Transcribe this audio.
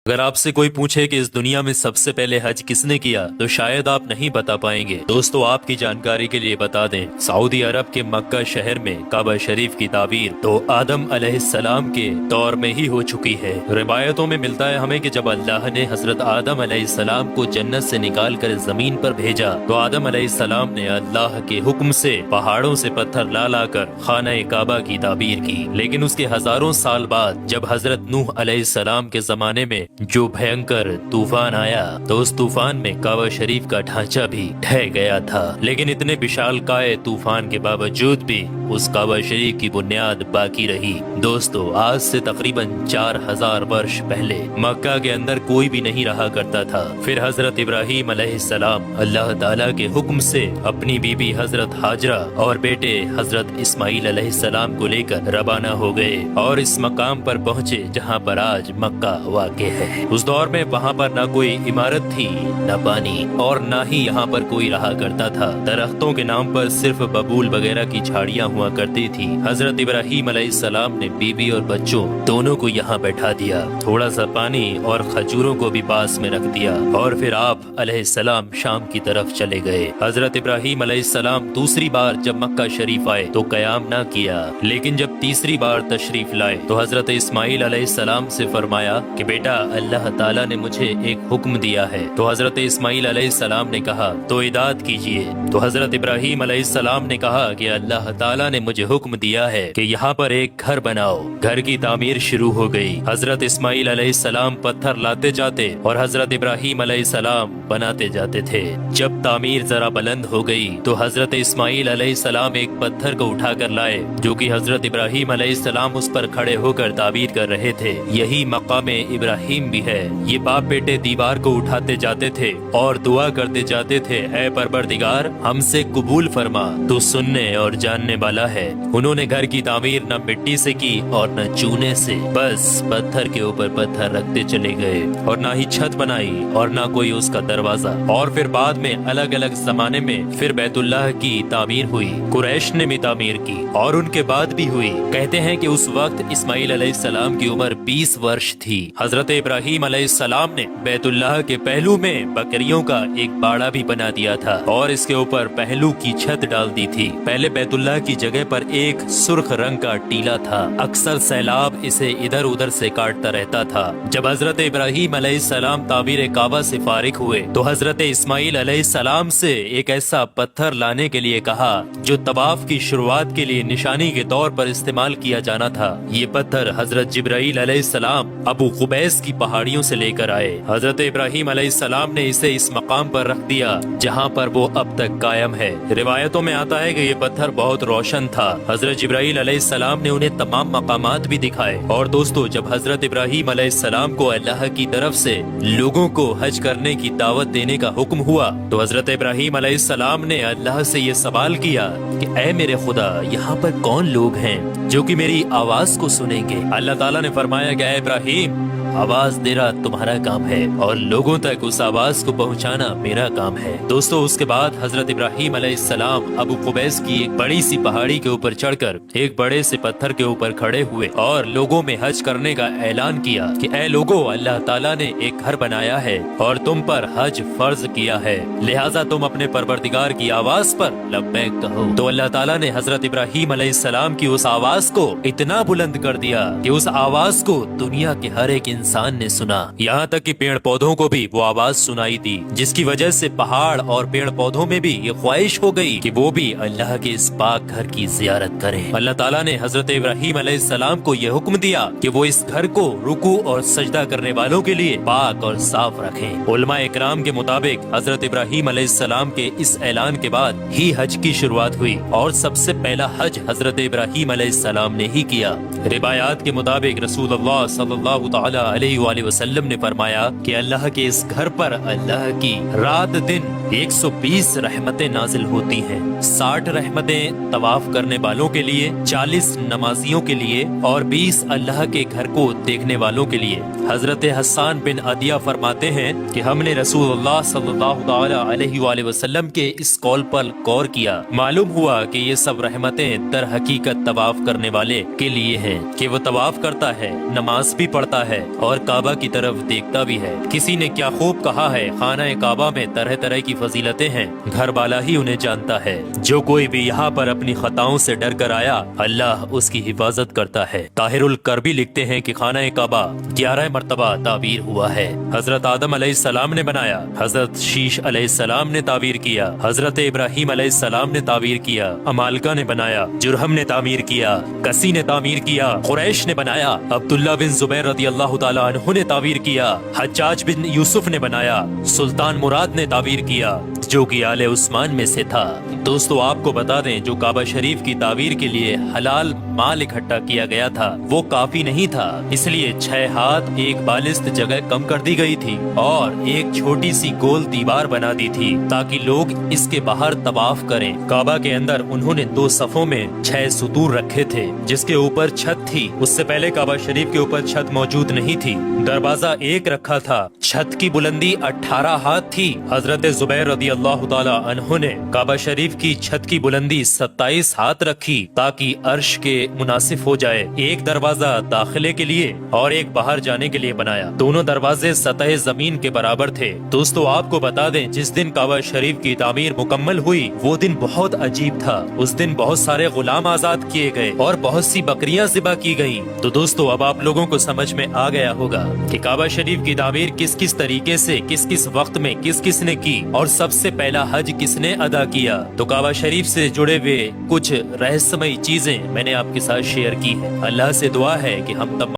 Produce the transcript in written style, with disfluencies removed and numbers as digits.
अगर आपसे कोई पूछे कि इस दुनिया में सबसे पहले हज किसने किया तो शायद आप नहीं बता पाएंगे। दोस्तों, आपकी जानकारी के लिए बता दें, सऊदी अरब के मक्का शहर में काबा शरीफ की ताबीर तो आदम अलैहिस्सलाम के दौर में ही हो चुकी है। रिवायतों में मिलता है हमें कि जब अल्लाह ने हजरत आदम अलैहिस्सलाम को जन्नत से निकाल कर जमीन पर भेजा तो आदम अलैहिस्सलाम ने अल्लाह के हुक्म से पहाड़ों से पत्थर ला लाकर खाना काबा की ताबीर की। लेकिन उसके हजारों साल बाद जब हजरत नूह अलैहिस्सलाम के जमाने में जो भयंकर तूफान आया तो उस तूफान में काबा शरीफ का ढांचा भी ढह गया था। लेकिन इतने विशालकाय तूफान के बावजूद भी उस काबा शरीफ की बुनियाद बाकी रही। दोस्तों, आज से तकरीबन 4000 वर्ष पहले मक्का के अंदर कोई भी नहीं रहा करता था। फिर हजरत इब्राहीम अलैहिस्सलाम अल्लाह ताला के हुक्म से अपनी बीबी हजरत हाजरा और बेटे हजरत इस्माइल अलैहिस्सलाम को लेकर रवाना हो गए और इस मकाम पर पहुँचे जहाँ पर आज मक्का वाक़ है। उस दौर में वहाँ पर न कोई इमारत थी, न पानी और न ही यहाँ पर कोई रहा करता था। दरख्तों के नाम पर सिर्फ बबूल वगैरह की झाड़ियाँ हुआ करती थी। हजरत इब्राहीम अलैहिस्सलाम ने बीबी और बच्चों दोनों को यहाँ बैठा दिया, थोड़ा सा पानी और खजूरों को भी पास में रख दिया और फिर आप अलैहिस्सलाम शाम की तरफ चले गए। हजरत इब्राहीम अलैहिस्सलाम दूसरी बार जब मक्का शरीफ आए तो कयाम ना किया, लेकिन जब तीसरी बार तशरीफ लाए तो हजरत इस्माइल अलैहिस्सलाम से फरमाया कि बेटा, अल्लाह ताला ने मुझे एक हुक्म दिया है। तो हजरत इस्माइल अलैहिस्सलाम ने कहा तो इदात कीजिए। तो हजरत इब्राहीम अलैहिस्सलाम ने कहा कि अल्लाह ताला ने मुझे हुक्म दिया है कि यहाँ पर एक घर बनाओ। घर की तामीर शुरू हो गई। हजरत इस्माइल अलैहिस्सलाम पत्थर लाते जाते और हजरत इब्राहीम अलैहिस्सलाम बनाते जाते थे। जब तामीर जरा बुलंद हो गई तो हजरत इस्माइल अलैहिस्सलाम एक पत्थर को उठा कर लाए जो कि हजरत इब्राहीम अलैहिस्सलाम उस पर खड़े होकर ताबीर कर रहे थे। यही मकाम इब्राहीम भी है। ये बाप बेटे दीवार को उठाते जाते थे और दुआ करते जाते थे, ऐ परवरदिगार, हमसे कबूल फरमा, तू सुनने और जानने वाला है। उन्होंने घर की तामीर न मिट्टी से की और न चूने से, बस पत्थर के ऊपर पत्थर रखते चले गए और ना ही छत बनाई और ना कोई उसका दरवाजा। और फिर बाद में अलग अलग जमाने में फिर बैतुल्लाह की तामीर हुई, कुरैश ने भी तामीर की और उनके बाद भी हुई। कहते हैं कि उस वक्त इस्माइल अलैहिस्सलाम की उम्र 20 वर्ष थी। हजरत इब्राहीम अलैहिस्सलाम ने बैतुल्लाह के पहलू में बकरियों का एक बाड़ा भी बना दिया था और इसके ऊपर पहलू की छत डाल दी थी। पहले बैतुल्लाह की जगह पर एक सुर्ख रंग का टीला था। अक्सर सैलाब इसे इधर उधर से काटता रहता था। जब हजरत इब्राहीम अलैहिस्सलाम ताबीर काबा से फारिग हुए तो हजरत इस्माइल अलैहिस्सलाम से एक ऐसा पत्थर लाने के लिए कहा जो तवाफ की शुरुआत के लिए निशानी के तौर पर इस्तेमाल किया जाना था। ये पत्थर हजरत जिब्राईल अलैहिस्सलाम अबू कुबैस की पहाड़ियों से लेकर आए। हजरत इब्राहीम अलैहिस्सलाम ने इसे इस मकाम पर रख दिया जहाँ पर वो अब तक कायम है। रिवायतों में आता है कि ये पत्थर बहुत रोशन था। हजरत जिब्राईल अलैहिस्सलाम ने उन्हें तमाम मकामात भी दिखाए। और दोस्तों, जब हजरत इब्राहीम अलैहिस्सलाम को अल्लाह की तरफ से लोगों को हज करने की दावत देने का हुक्म हुआ तो हजरत इब्राहीम अलैहिस्सलाम ने अल्लाह से ये सवाल किया कि ऐ मेरे खुदा, यहाँ पर कौन लोग हैं जो कि मेरी आवाज को सुनेंगे। अल्लाह ताला ने फरमाया कि ऐ इब्राहीम, आवाज देना तुम्हारा काम है और लोगों तक उस आवाज को पहुंचाना मेरा काम है। दोस्तों, उसके बाद हजरत इब्राहीम अलैहिस्सलाम अबू कुबैस की एक बड़ी सी पहाड़ी के ऊपर चढ़कर एक बड़े से पत्थर के ऊपर खड़े हुए और लोगों में हज करने का ऐलान किया कि ऐ लोगों, अल्लाह ताला ने एक घर बनाया है और तुम पर हज फर्ज किया है, लिहाजा तुम अपने परवरदिगार की आवाज पर लब्बैक कहो। तो अल्लाह ताला ने हजरत इब्राहीम अलैहिस्सलाम की उस आवाज को इतना बुलंद कर दिया कि उस आवाज को दुनिया के हर एक इंसान ने सुना। यहाँ तक कि पेड़ पौधों को भी वो आवाज सुनाई दी, जिसकी वजह से पहाड़ और पेड़ पौधों में भी ये ख्वाहिश हो गई कि वो भी अल्लाह के इस पाक घर की जियारत करें। अल्लाह ताला ने हजरत इब्राहीम अलैहिस्सलाम को ये हुक्म दिया कि वो इस घर को रुकू और सजदा करने वालों के लिए पाक और साफ रखें। उलमा इकराम के मुताबिक हजरत इब्राहीम अलैहिस्सलाम के इस ऐलान के बाद ही हज की शुरुआत हुई और सबसे पहला हज हजरत इब्राहीम अलैहिस्सलाम ने ही किया। रिवायात के मुताबिक रसूलुल्लाह सल्लल्लाहु तआला अलैहि वसल्लम ने फरमाया कि अल्लाह के इस घर पर अल्लाह की रात दिन 120 रहमतें नाजिल होती हैं। 60 रहमतें तवाफ करने वालों के लिए, 40 नमाजियों के लिए और 20 अल्लाह के घर को देखने वालों के लिए। हजरत हसन बिन अदिया फरमाते हैं कि हमने रसूलुल्लाह सल्लल्लाहु अलैहि वसल्लम के इस कौल पर गौर किया। मालूम हुआ कि ये सब रहमतें दर हकीकत तवाफ करने वाले के लिए हैं कि वो तवाफ करता है, नमाज भी पढ़ता है اور کعبہ کی طرف دیکھتا بھی ہے۔ کسی نے کیا خوب کہا ہے، خانہ کعبہ میں طرح طرح کی فضیلتیں ہیں، گھر والا ہی انہیں جانتا ہے۔ جو کوئی بھی یہاں پر اپنی خطاؤں سے ڈر کر آیا، اللہ اس کی حفاظت کرتا ہے۔ طاہر الکربی لکھتے ہیں کہ خانہ کعبہ 11 مرتبہ تعبیر ہوا ہے۔ حضرت آدم علیہ السلام نے بنایا، حضرت شیش علیہ السلام نے تعبیر کیا، حضرت ابراہیم علیہ السلام نے تعبیر کیا، امالکہ نے بنایا، جرہم نے تعمیر کیا، کسی نے تعمیر کیا، قریش نے بنایا، عبداللہ بن زبیر رضی اللہ تعالی عنہ نے تعبیر کیا، حجاج بن یوسف نے بنایا، سلطان مراد نے تعبیر کیا جو کہ آل عثمان میں سے تھا۔ دوستو آپ کو بتا دیں، جو کعبہ شریف کی تعبیر کے لیے حلال مال اکٹھا کیا گیا تھا وہ کافی نہیں تھا، اس لیے 6 ہاتھ ایک بالست جگہ کم کر دی گئی تھی اور ایک چھوٹی سی گول دیوار بنا دی تھی تاکہ لوگ اس کے باہر طواف کریں۔ کعبہ کے اندر انہوں نے 2 صفوں میں 6 ستور رکھے تھے جس کے اوپر چھت تھی۔ اس سے پہلے کعبہ شریف کے اوپر چھت موجود نہیں تھی۔ دروازہ ایک رکھا تھا، چھت کی بلندی 18 ہاتھ تھی۔ حضرت زبیر رضی اللہ تعالی عنہ نے کعبہ شریف کی چھت کی بلندی 27 ہاتھ رکھی تاکہ عرش کے مناسب ہو جائے۔ ایک دروازہ داخلے کے لیے اور ایک باہر جانے کے لیے بنایا، دونوں دروازے سطح زمین کے برابر تھے۔ دوستو آپ کو بتا دیں، جس دن کعبہ شریف کی تعمیر مکمل ہوئی وہ دن بہت عجیب تھا۔ اس دن بہت سارے غلام آزاد کیے گئے اور بہت سی بکریاں ذبح کی گئیں۔ تو دوستو اب آپ لوگوں کو سمجھ میں آ گیا ہوگا کہ کعبہ شریف کی تعمیر کس کس طریقے سے، کس کس وقت میں کس کس نے کی اور سب سے پہلا حج کس نے ادا کیا۔ تو کعبہ شریف سے جڑے ہوئے کچھ رہسیمئی چیزیں میں نے آپ کے ساتھ شیئر کی ہیں۔ اللہ سے دعا ہے کہ ہم تمام